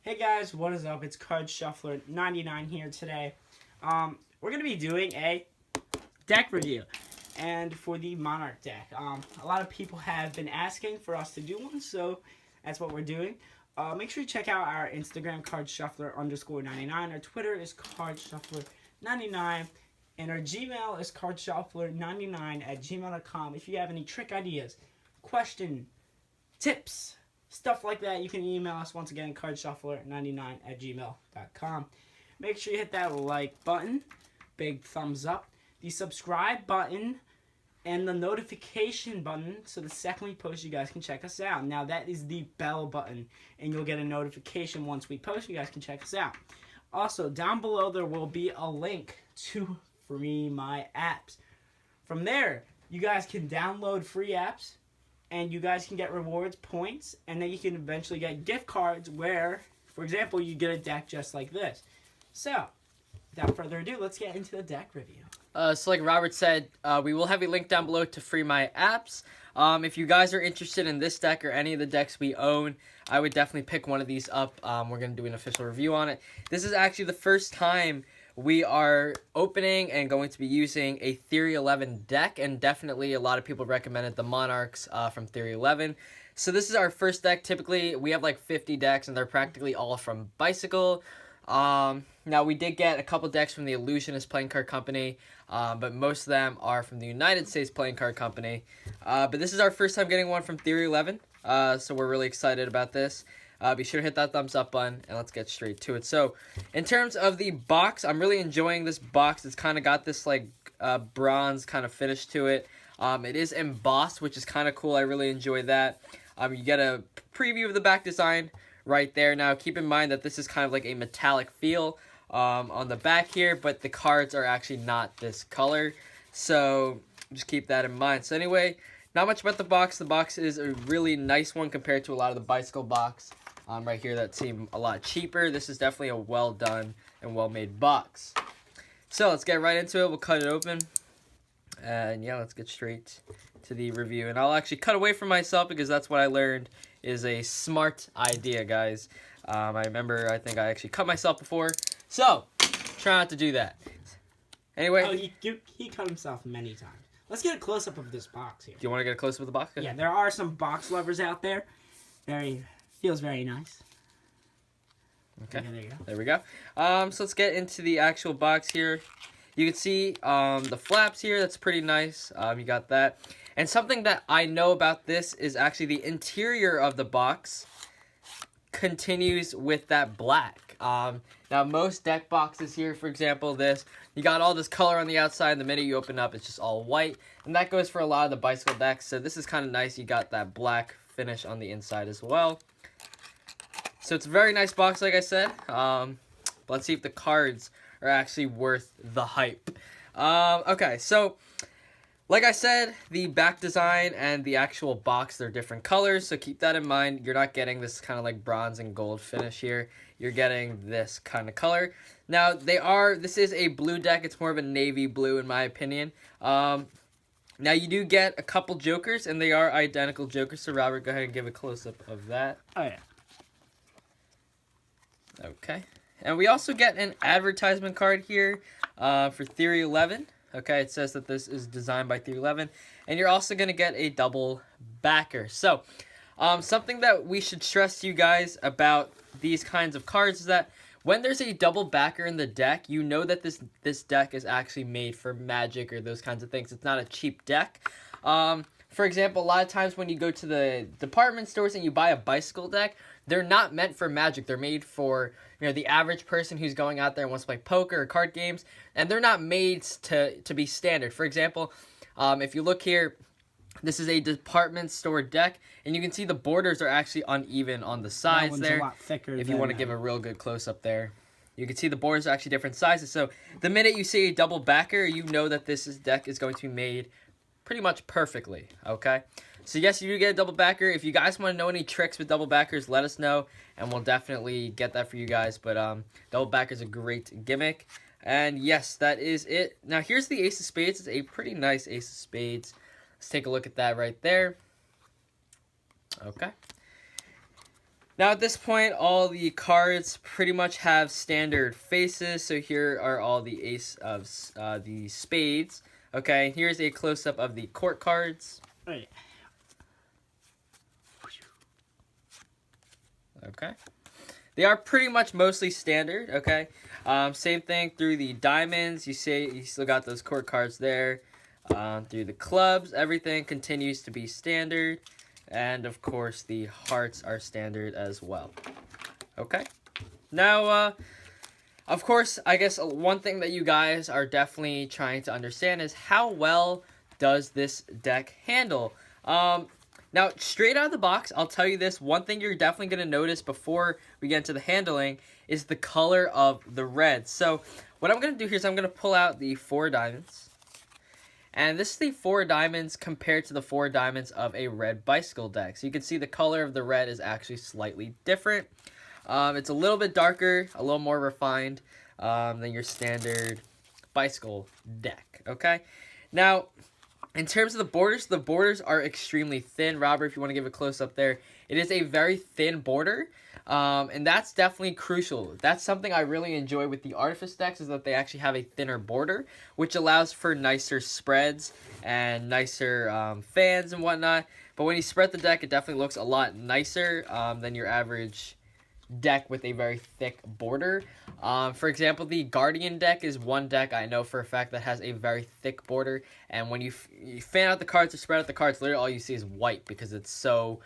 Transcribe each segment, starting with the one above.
Hey guys, what is up? It's Card Shuffler 99 here today. We're gonna be doing a deck review, and for the Monarch deck. A lot of people have been asking for us to do one, so that's what we're doing. Make sure you check out our Instagram Card Shuffler _99. Our Twitter is Card Shuffler 99, and our Gmail is cardshuffler99@gmail.com. If you have any trick ideas, question, tips, stuff like that, you can email us once again, cardshuffler99@gmail.com. Make sure you hit that like button, big thumbs up, the subscribe button, and the notification button, so the second we post, you guys can check us out. Now that is the bell button, and you'll get a notification once we post. You guys can check us out. Also, down below there will be a link to free my apps. From there, you guys can download free apps, and you guys can get rewards, points, and then you can eventually get gift cards where, for example, you get a deck just like this. So, without further ado, let's get into the deck review. So like Robert said, we will have a link down below to free my apps. If you guys are interested in this deck or any of the decks we own, I would definitely pick one of these up. We're going to do an official review on it. This is actually the first time we are opening and going to be using a Theory 11 deck, and definitely a lot of people recommended the Monarchs from Theory 11. So this is our first deck. Typically, we have like 50 decks, and they're practically all from Bicycle. Now, we did get a couple decks from the Illusionist Playing Card Company, but most of them are from the United States Playing Card Company. But this is our first time getting one from Theory 11, so we're really excited about this. Be sure to hit that thumbs up button, and let's get straight to it. So, in terms of the box, I'm really enjoying this box. It's kind of got this, like, bronze kind of finish to it. It is embossed, which is kind of cool. I really enjoy that. You get a preview of the back design right there. Now, keep in mind that this is kind of like a metallic feel on the back here, but the cards are actually not this color. So, just keep that in mind. So, anyway, not much about the box. The box is a really nice one compared to a lot of the Bicycle box right here that seem a lot cheaper. This is definitely a well done and well made box. So let's get right into it. We'll cut it open, and yeah, let's get straight to the review. And I'll actually cut away from myself because that's what I learned is a smart idea, guys. I remember I think I actually cut myself before, so try not to do that. Anyway, Oh, he cut himself many times. Let's get a close-up of this box here. do you want to get a close up of the box? Yeah, there are some box lovers out there. Feels very nice. Okay, Yeah, there you go. there we go. So let's get into the actual box here. You can see the flaps here. That's pretty nice. You got that. And something that I know about this is actually the interior of the box continues with that black. Now, most deck boxes here, for example, you got all this color on the outside. The minute you open up, it's just all white. And that goes for a lot of the Bicycle decks. So this is kind of nice. You got that black finish on the inside as well. So it's a very nice box, like I said. Let's see if the cards are actually worth the hype. Okay, so like I said, the back design and the actual box, they're different colors, so keep that in mind. You're not getting this kind of like bronze and gold finish here. You're getting this kind of color. Now, this is a blue deck. It's more of a navy blue, in my opinion. Now, you do get a couple jokers, and they are identical jokers. So, Robert, go ahead and give a close-up of that. Oh, yeah. Okay. And we also get an advertisement card here for Theory 11. Okay, it says that this is designed by Theory 11. And you're also going to get a double backer. So, something that we should stress to you guys about these kinds of cards is that when there's a double backer in the deck, you know that this deck is actually made for Magic or those kinds of things. It's not a cheap deck. For example, a lot of times when you go to the department stores and you buy a Bicycle deck, they're not meant for Magic. They're made for, the average person who's going out there and wants to play poker or card games, and they're not made to be standard. For example, if you look here, this is a department store deck, and you can see the borders are actually uneven on the sides there. A lot thicker if you want to give a real good close-up there. You can see the borders are actually different sizes. So the minute you see a double backer, you know that this deck is going to be made pretty much perfectly, okay? So yes, you do get a double backer. If you guys want to know any tricks with double backers, let us know, and we'll definitely get that for you guys. But double backer is a great gimmick. And yes, that is it. Now here's the Ace of Spades. It's a pretty nice Ace of Spades. Let's take a look at that right there. Okay. Now at this point, all the cards pretty much have standard faces. So here are all the ace of the spades. Okay, here's a close-up of the court cards. Right. Okay. They are pretty much mostly standard, okay? Same thing through the diamonds. You still got those court cards there. Through the clubs, everything continues to be standard. And, of course, the hearts are standard as well. Okay? Now, of course, I guess one thing that you guys are definitely trying to understand is how well does this deck handle? Now, straight out of the box, I'll tell you this. One thing you're definitely going to notice before we get into the handling is the color of the red. So, what I'm going to do here is I'm going to pull out the 4 diamonds. And this is the 4 diamonds compared to the 4 diamonds of a red bicycle deck. So, you can see the color of the red is actually slightly different. It's a little bit darker, a little more refined than your standard bicycle deck. Okay? Now, in terms of the borders are extremely thin. Robert, if you want to give a close-up there, it is a very thin border, and that's definitely crucial. That's something I really enjoy with the Artifice decks, is that they actually have a thinner border, which allows for nicer spreads and nicer fans and whatnot. But when you spread the deck, it definitely looks a lot nicer than your average deck with a very thick border. For example, the Guardian deck is one deck I know for a fact that has a very thick border, and when you fan out the cards or spread out the cards, literally all you see is white because it's so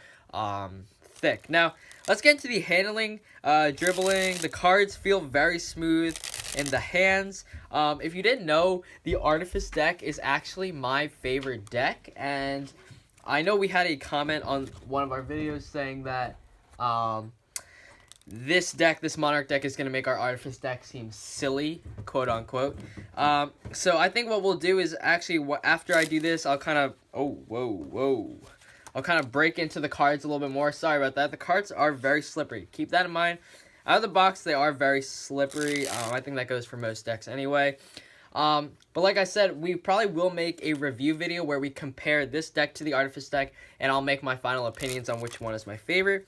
thick. Now, let's get into the handling, dribbling. The cards feel very smooth in the hands. If you didn't know, the Artifice deck is actually my favorite deck, and I know we had a comment on one of our videos saying that this Monarch deck is going to make our Artifice deck seem silly, quote unquote. So I think what we'll do is actually, after I do this, I'll kind of, I'll kind of break into the cards a little bit more. Sorry about that. The cards are very slippery. Keep that in mind. Out of the box, they are very slippery. I think that goes for most decks anyway. But like I said, we probably will make a review video where we compare this deck to the Artifice deck, and I'll make my final opinions on which one is my favorite.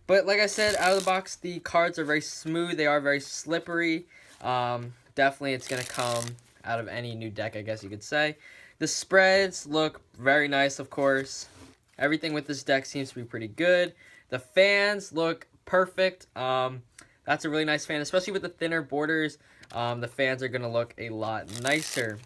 But like I said, out of the box, the cards are very smooth. They are very slippery. Definitely, it's going to come out of any new deck, I guess you could say. The spreads look very nice, of course. Everything with this deck seems to be pretty good. The fans look perfect. That's a really nice fan, especially with the thinner borders. The fans are going to look a lot nicer.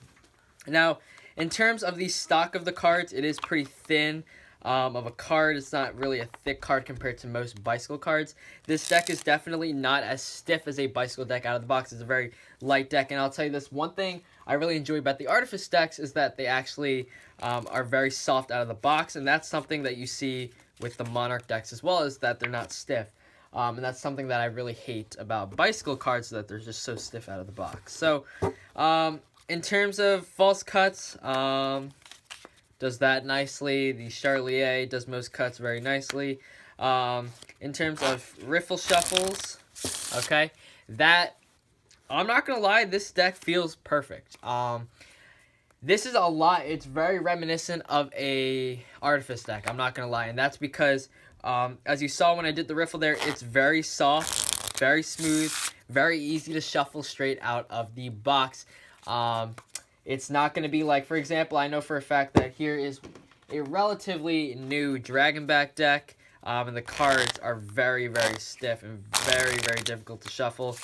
Now, in terms of the stock of the cards, it is pretty thin. Of a card. It's not really a thick card compared to most bicycle cards. This deck is definitely not as stiff as a bicycle deck out of the box. It's a very light deck, and I'll tell you this, one thing I really enjoy about the Artifice decks is that they actually are very soft out of the box, and that's something that you see with the Monarch decks as well, is that they're not stiff. And that's something that I really hate about bicycle cards, that they're just so stiff out of the box. So, in terms of false cuts, does that nicely. The Charlier does most cuts very nicely. In terms of Riffle Shuffles, okay, that, I'm not going to lie, this deck feels perfect. This is a lot, it's very reminiscent of a Artifice deck, I'm not going to lie, and that's because, as you saw when I did the Riffle there, it's very soft, very smooth, very easy to shuffle straight out of the box. It's not going to be like, for example, I know for a fact that here is a relatively new Dragonback deck, and the cards are very, very stiff and very, very difficult to shuffle.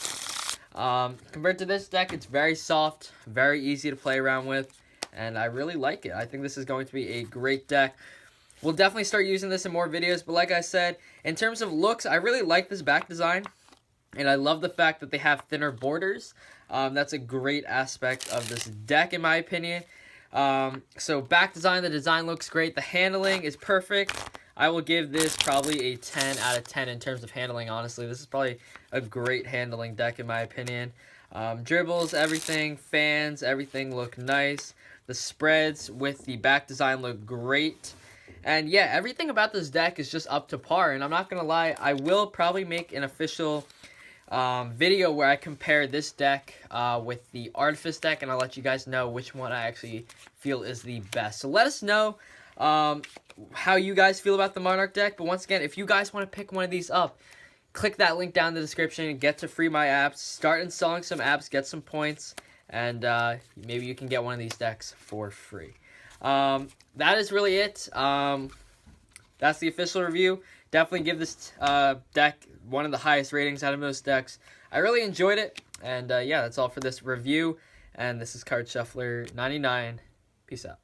Compared to this deck, it's very soft, very easy to play around with, and I really like it. I think this is going to be a great deck. We'll definitely start using this in more videos, but like I said, in terms of looks, I really like this back design, and I love the fact that they have thinner borders. That's a great aspect of this deck, in my opinion. So back design, the design looks great. The handling is perfect. I will give this probably a 10 out of 10 in terms of handling, honestly. This is probably a great handling deck, in my opinion. Dribbles, everything, fans, everything look nice. The spreads with the back design look great. And yeah, everything about this deck is just up to par. And I'm not going to lie, I will probably make an official video where I compare this deck with the Artifice deck, and I'll let you guys know which one I actually feel is the best. So let us know how you guys feel about the Monarch deck. But once again, if you guys want to pick one of these up, click that link down in the description and get to free my apps. Start installing some apps, get some points, and maybe you can get one of these decks for free. That is really it. That's the official review. Definitely give this deck one of the highest ratings out of most decks. I really enjoyed it. And yeah, that's all for this review. And this is Card Shuffler 99. Peace out.